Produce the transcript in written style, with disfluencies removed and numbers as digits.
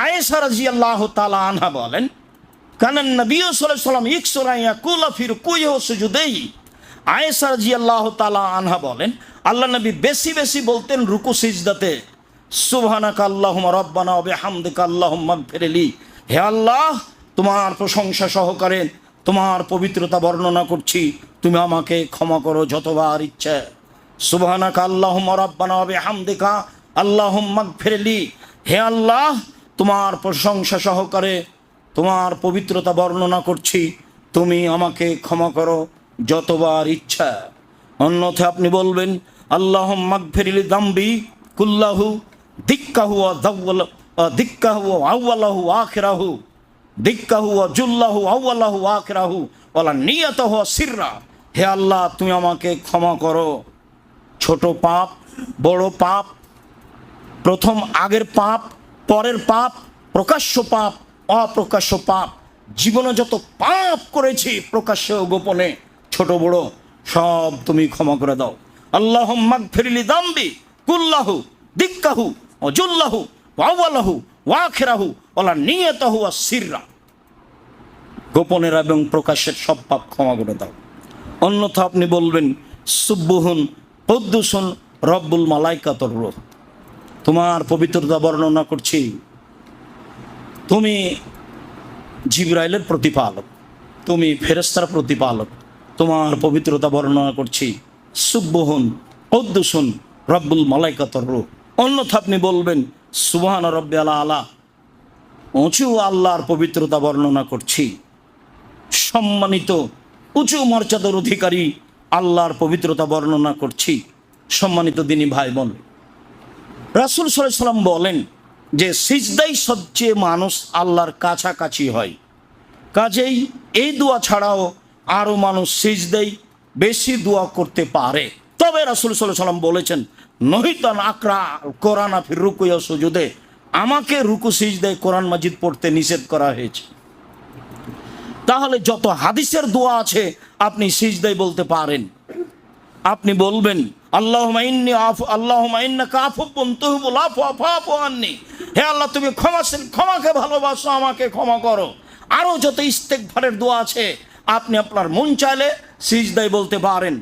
আয়েশা রাদিয়াল্লাহু তাআলা আনহা বলেন, কানান নবী সাল্লাল্লাহু আলাইহি ওয়াসাল্লাম ইয়াকসুরা ইয়াকুলা ফি রুকুইহি ওয়া সুজুদিহি। আয়েশা রাদিয়াল্লাহু তাআলা আনহা বলেন, আল্লাহ নবী বেশি বেশি বলতেন রুকু সিজদাতে, সুবহানাকা আল্লাহুম্মা রাব্বানা ওয়া বিহামদিকা আল্লাহুম্মা গফিরলি। হে আল্লাহ, তোমার প্রশংসা সহকারে তোমার পবিত্রতা বর্ণনা করছি, তুমি আমাকে ক্ষমা করো যতবার ইচ্ছে। সুবহানাকা আল্লাহুম্মা রাব্বানা ওয়া বিহামদিকা আল্লাহুম্মা গফিরলি। হে আল্লাহ, তোমার প্রশংসা সহকারে তোমার পবিত্রতা বর্ণনা করছি, তুমি আমাকে ক্ষমা করো যতবার ইচ্ছা। অন্যথায় আপনি বলবেন, আল্লাহুম্মা গফিরলি যামবি কুল্লাহু দিক্কাহু ওয়া দিক্কাহু ওয়া আউওয়ালাহু ওয়া আখিরাহু, দিক্কাহু ওয়া জুল্লাহু আউওয়ালাহু ওয়া আখিরাহু ওয়ালা নিয়াতাহু ওয়া সিররা। হে আল্লাহ, তুমি আমাকে ক্ষমা করো ছোট পাপ, বড় পাপ, প্রথম আগের পাপ, পরের পাপ, প্রকাশ্য পাপ, অপ্রকাশ্য পাপ, জীবনে যত পাপ করেছি প্রকাশ্য গোপনে ছোট বড় সব তুমি ক্ষমা করে দাও। আল্লাহুম্মা গফিরলি যামবি কুল্লাহু দিক্কাহু ওয়া জুল্লাহু ওয়া আউওয়ালাহু ওয়া আখিরাহু ওয়ালা নিয়াতাহু ওয়া সিররা। গোপনের এবং প্রকাশের সব পাপ ক্ষমা করে দাও। অন্যথা আপনি বলবেন, সুবহুন কুদ্দুসুন রব্বুল মালাইকাতুর রূহ। তোমার পবিত্রতা বর্ণনা করছি, তুমি জিবরাইলের প্রতিপালক, তুমি ফেরেশতার প্রতিপালক, তোমার পবিত্রতা বর্ণনা করছি, সুবহুন কুদ্দুসুন রব্বুল মালাইকাতুর রূহ। অন্যথা আপনি বলবেন, সুবহান রাব্বিয়াল আলা, উঁচু আল্লাহর পবিত্রতা বর্ণনা করছি, সম্মানিত উঁচু মর্যাদার অধিকারী আল্লাহর পবিত্রতা বর্ণনা করছি। সম্মানিত দিনী ভাই বোন, রাসূল সাল্লাল্লাহু আলাইহি ওয়াসাল্লাম বলেন যে সিজদাই সবচেয়ে মানুষ আল্লাহর কাছাকাছি হয়। কাজেই এই দোয়া ছাড়াও আরও মানুষ সিজদাই বেশি দোয়া করতে পারে। তবে রাসূল সাল্লাল্লাহু আলাইহি ওয়াসাল্লাম বলেছেন, নহিতান আকরা কোরআন ফির রুকুই ওয়া সুজুদে, আমাকে রুকু সিজদায় কোরআন মাজিদ পড়তে নিষেধ করা হয়েছে। তাহলে যত হাদিসের দোয়া আছে আপনি সিজদায় বলতে পারেন। আপনি বলবেন, আল্লাহুম্মা ইন্নী আফু, আল্লাহুম্মা ইন্নাকা আফুউন তুহিব্বুল আফওয়া ফাআফু আন্নী। হে আল্লাহ, তুমি ক্ষমাশীল, ক্ষমাকে ভালোবাসো, আমাকে ক্ষমা করো। আরও যত ইস্তেগফারের দোয়া আছে আপনি আপনার মন চাইলে সিজদায় বলতে পারেন।